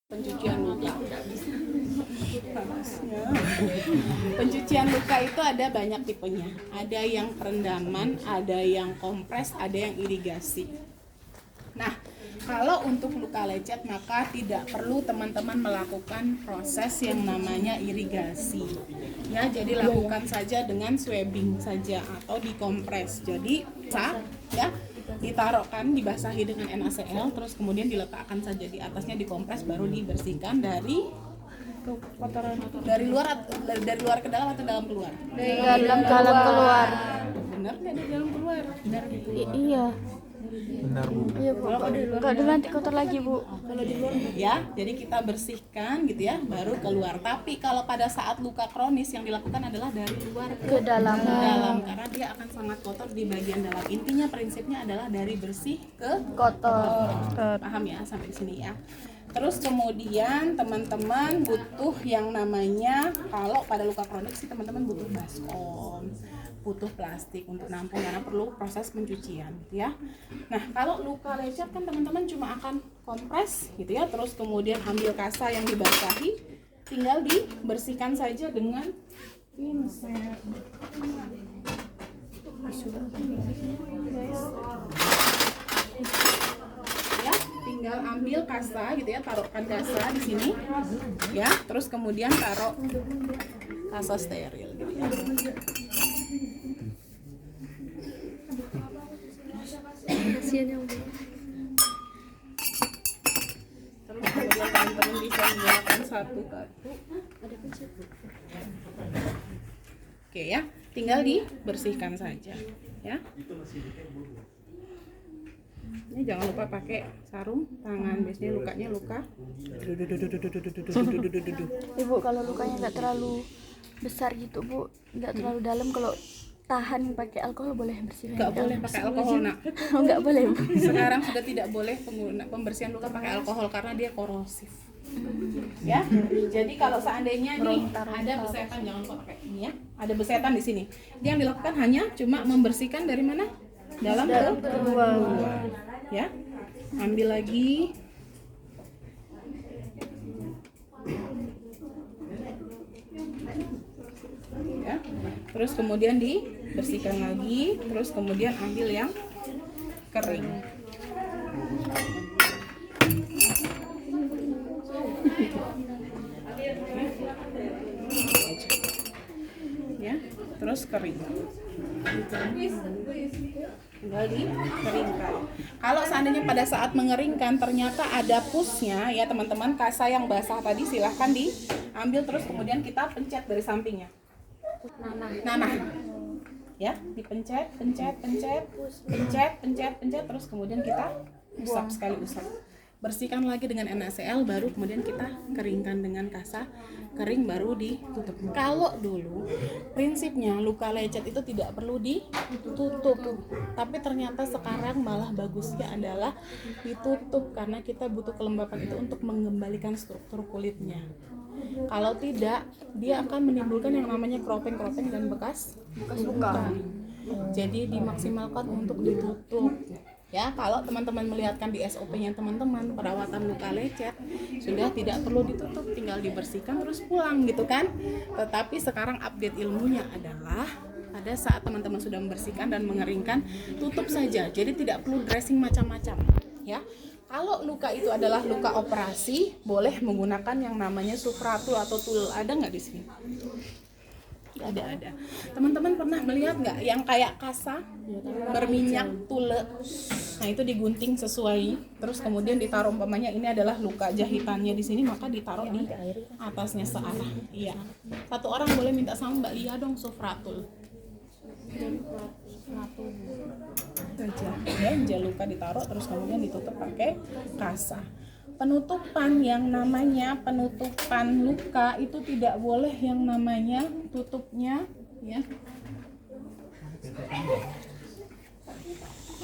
Pencucian luka. Pencucian luka itu ada banyak tipenya. Ada yang perendaman, ada yang kompres, ada yang irigasi. Nah, kalau untuk luka lecet maka tidak perlu teman-teman melakukan proses yang namanya irigasi. Ya, jadi lakukan saja dengan swabbing saja atau dikompres. Jadi, ya, ditaruhkan, dibasahi dengan NaCl, terus kemudian diletakkan saja di atasnya, dikompres, baru dibersihkan dari kotoran dari luar ke dalam atau dalam keluar? Dalam keluar. Benar nggak dari dalam keluar? Benar gitu. Iya. Benar, Bu. Iya, Bu. Enggak ada nanti kotor lagi, Bu. Kalau di luar ya, jadi kita bersihkan gitu ya, baru keluar. Tapi kalau pada saat luka kronis yang dilakukan adalah dari luar Ke dalam. karena dia akan sangat kotor di bagian dalam. Intinya prinsipnya adalah dari bersih ke Kotor. paham ya sampai sini ya. Terus kemudian teman-teman butuh yang namanya, kalau pada luka kronik sih teman-teman butuh baskom, butuh plastik untuk nampung karena perlu proses pencucian gitu ya. Nah, kalau luka lecet kan teman-teman cuma akan kompres gitu ya, terus kemudian ambil kasa yang dibasahi, tinggal dibersihkan saja dengan pinset. Ya, tinggal ambil kasa gitu ya, taruhkan kasa di sini ya, terus kemudian taruh kasa steril gitu ya. Terus kemudian teman-teman bisa menggunakan satu kartu. Oke ya, tinggal dibersihkan saja ya. Ini jangan lupa pakai sarung tangan, biasanya lukanya luka. Ibu, kalau lukanya nggak terlalu besar gitu, Bu, nggak terlalu dalam, kalau tahan pakai alkohol boleh bersihkan? Nggak boleh pakai alkohol, nak. Oh, nggak boleh, Bu. Sekarang sudah tidak boleh pembersihan luka pakai alkohol karena dia korosif. Ya, jadi kalau seandainya nih ada besetan, jangan lupa pakai ini ya. Ada besetan di sini. Dia yang dilakukan hanya cuma membersihkan dari mana? Dalam ke luar. Ya, ambil lagi. Ya, terus kemudian dibersihkan lagi, terus kemudian ambil yang kering. Ya, terus kering. Tinggal dikeringkan. Kalau seandainya pada saat mengeringkan ternyata ada pusnya ya teman-teman, kasa yang basah tadi silahkan diambil, terus kemudian kita pencet dari sampingnya. Nanah. Ya, dipencet, pencet, terus kemudian kita usap sekali usap. Bersihkan lagi dengan NaCl, baru kemudian kita keringkan dengan kasa kering, baru ditutup. Kalau dulu prinsipnya luka lecet itu tidak perlu ditutup, tapi ternyata sekarang malah bagusnya adalah ditutup karena kita butuh kelembapan itu untuk mengembalikan struktur kulitnya. Kalau tidak, dia akan menimbulkan yang namanya kropeng-kropeng dan bekas luka. Jadi dimaksimalkan untuk ditutup. Ya, kalau teman-teman melihatkan di SOP-nya teman-teman, perawatan luka lecet sudah tidak perlu ditutup, tinggal dibersihkan terus pulang gitu kan. Tetapi sekarang update ilmunya adalah pada saat teman-teman sudah membersihkan dan mengeringkan, tutup saja. Jadi tidak perlu dressing macam-macam, ya. Kalau luka itu adalah luka operasi, boleh menggunakan yang namanya sufratul atau tul. Ada nggak di sini? Ada. Teman-teman pernah melihat nggak yang kayak kasa berminyak tule? Nah, itu digunting sesuai, terus kemudian ditaruh, umpamanya ini adalah luka jahitannya di sini, maka ditaruh di atasnya searah. Iya. Satu orang boleh minta sama Mbak Lia dong sufratul. Ya, luka ditaruh terus kemudian ditutup pakai kasa. Penutupan yang namanya penutupan luka itu tidak boleh yang namanya tutupnya ya.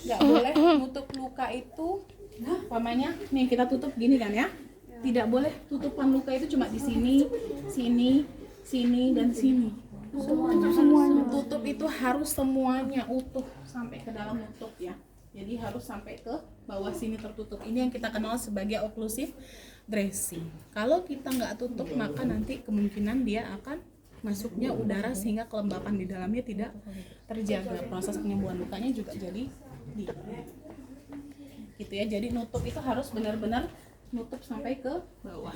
Nggak boleh nutup luka itu, umpamanya nih kita tutup gini kan ya. Tidak boleh tutupan luka itu cuma di sini, sini dan sini. Semuanya. Tutup itu harus semuanya utuh sampai ke dalam nutup ya. Jadi harus sampai ke bawah sini tertutup. Ini yang kita kenal sebagai oklusif dressing. Kalau kita nggak tutup maka nanti kemungkinan dia akan masuknya udara sehingga kelembapan di dalamnya tidak terjaga. Proses penyembuhan lukanya juga jadi gitu ya. Jadi nutup itu harus benar-benar nutup sampai ke bawah.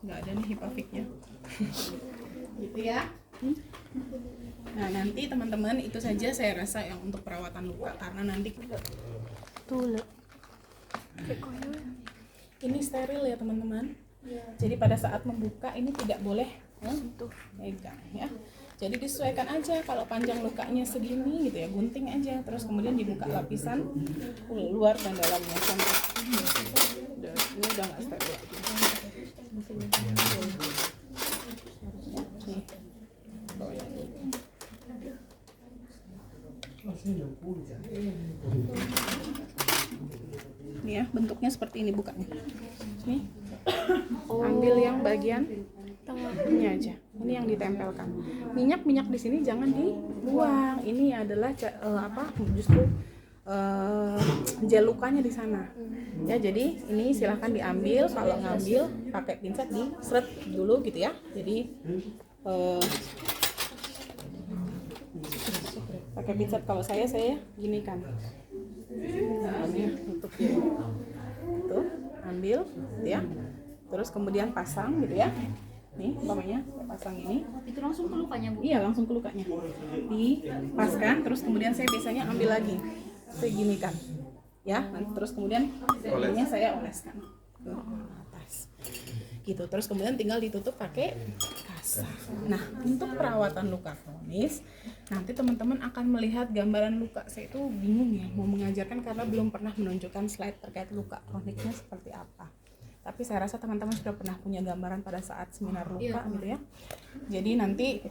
Nggak ada nih hipofiknya. Gitu ya. Nah nanti teman-teman itu saja saya rasa yang untuk perawatan luka, karena nanti Tuh, ini steril ya teman-teman. Jadi pada saat membuka ini tidak boleh megang ya. Jadi disesuaikan aja, kalau panjang lukanya segini gitu ya, gunting aja, terus kemudian dibuka lapisan luar dan dalamnya sampai ini udah nggak steril lagi. Nih. Nih ya, bentuknya seperti ini bukanya. Nih. Ambil yang bagian tengahnya aja. Ini yang ditempelkan. Minyak di sini jangan dibuang. Ini adalah justru gel lukanya di sana. Ya, jadi ini silahkan diambil. Kalau ngambil pakai pinset diseret dulu gitu ya. Jadi pakai pinset, kalau saya gini kan. Nah, ini tutup ya. Tuh, ambil gitu ya. Terus kemudian pasang gitu ya. Nih, umpamanya saya pasang ini. itu langsung ke lukanya, Bu? Iya, langsung ke lukanya. Dipaskan, terus kemudian saya biasanya ambil lagi. Saya gini kan. Ya, nanti terus kemudian ininya saya oleskan ke atas. Gitu. Terus kemudian tinggal ditutup pakai kasa. Nah, untuk perawatan luka kronis, nanti teman-teman akan melihat gambaran luka. Saya itu bingung ya mau mengajarkan karena belum pernah menunjukkan slide terkait luka kroniknya seperti apa. Tapi saya rasa teman-teman sudah pernah punya gambaran pada saat seminar luka gitu ya. Jadi nanti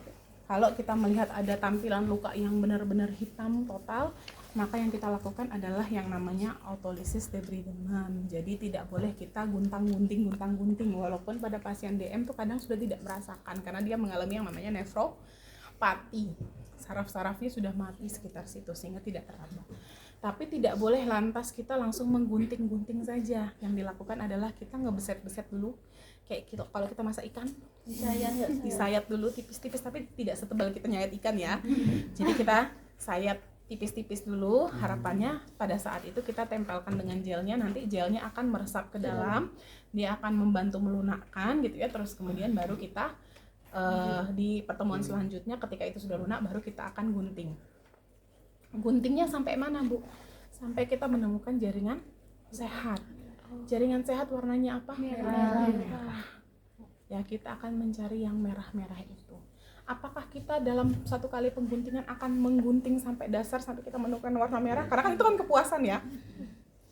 kalau kita melihat ada tampilan luka yang benar-benar hitam total, maka yang kita lakukan adalah yang namanya autolysis debridement. Jadi tidak boleh kita gunting-gunting walaupun pada pasien DM tuh kadang sudah tidak merasakan karena dia mengalami yang namanya nefropati. Saraf-sarafnya sudah mati sekitar situ sehingga tidak teraba. Tapi tidak boleh lantas kita langsung menggunting-gunting saja. Yang dilakukan adalah kita ngebeset-beset dulu. Kayak gitu, kalau kita masak ikan, disayat dulu tipis-tipis, tapi tidak setebal kita nyayat ikan ya. Jadi kita sayat tipis-tipis dulu, harapannya pada saat itu kita tempelkan dengan gelnya, nanti gelnya akan meresap ke dalam, dia akan membantu melunakkan gitu ya, terus kemudian baru kita di pertemuan selanjutnya ketika itu sudah lunak baru kita akan gunting. Guntingnya sampai mana, Bu? Sampai kita menemukan jaringan sehat. Jaringan sehat warnanya apa? Merah. Ya, kita akan mencari yang merah-merah itu. Apakah kita dalam satu kali pengguntingan akan menggunting sampai dasar sampai kita menemukan warna merah? Karena kan itu kan kepuasan ya.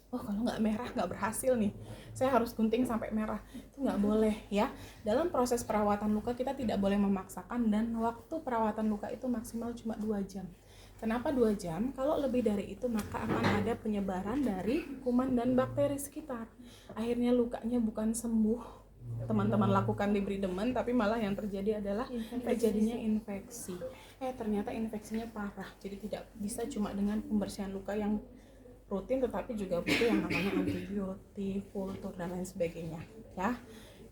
Oh, kalau nggak merah nggak berhasil nih. Saya harus gunting sampai merah. Itu nggak boleh ya. Dalam proses perawatan luka kita tidak boleh memaksakan dan waktu perawatan luka itu maksimal cuma 2 jam. Kenapa 2 jam? Kalau lebih dari itu maka akan ada penyebaran dari kuman dan bakteri sekitar. Akhirnya lukanya bukan sembuh. Teman-teman lakukan debridement tapi malah yang terjadi adalah terjadinya infeksi. Ternyata infeksinya parah. Jadi tidak bisa cuma dengan pembersihan luka yang rutin tetapi juga butuh yang namanya antibiotik, kultur dan lain sebagainya. Ya.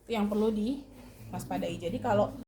Itu yang perlu diwaspadai. Jadi kalau